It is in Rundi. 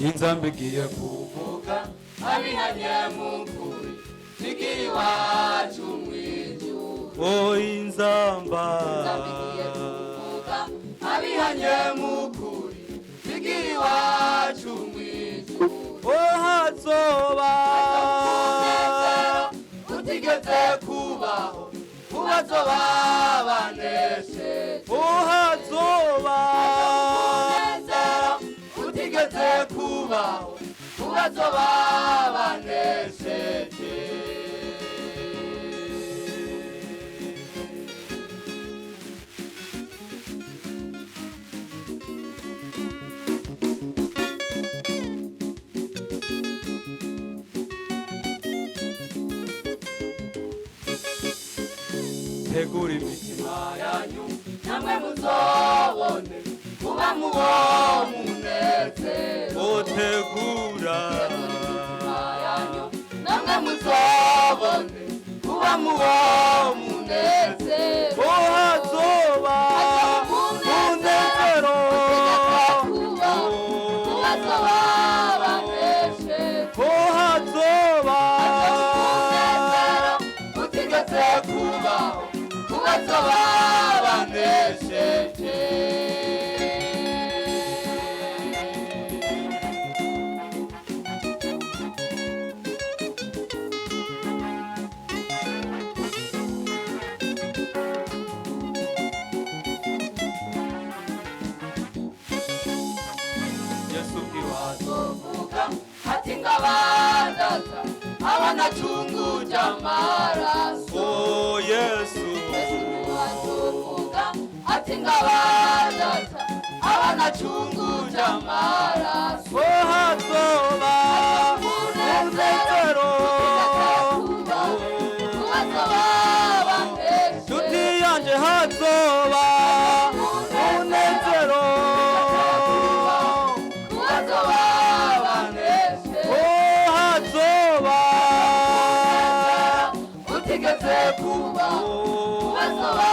inzambe igiye kuvuga abihanye mukuri zigiri wacu mwijuru. Inzamba igiye kuvuga abihanye mukuri zigiri wacu mwijuru. Hazoba utigeze kubaho ubazoba banesheje. Hazoba utigeze kubaho ubazoba banesheje. tegura imitima yanyu namwe muzobone kuba muwo munezero. Tegura imitima yanyu namwe muzobone kuba muwo munezero. Hazoba munezero kubazoba banesheje. Hazoba utigeze kubaho kubazoba banesheje. Yesu iwazovuga ati ngabandaza abanacunguje amaraso. Yesu iwazovuga ati ngabandaza abanacunguje amaraso. Hazoba munezero kubazoba banesheje. Nshuti yanje hazoba munezero kubazoba banesheje. Hazoba utigeze kubaho kubazoba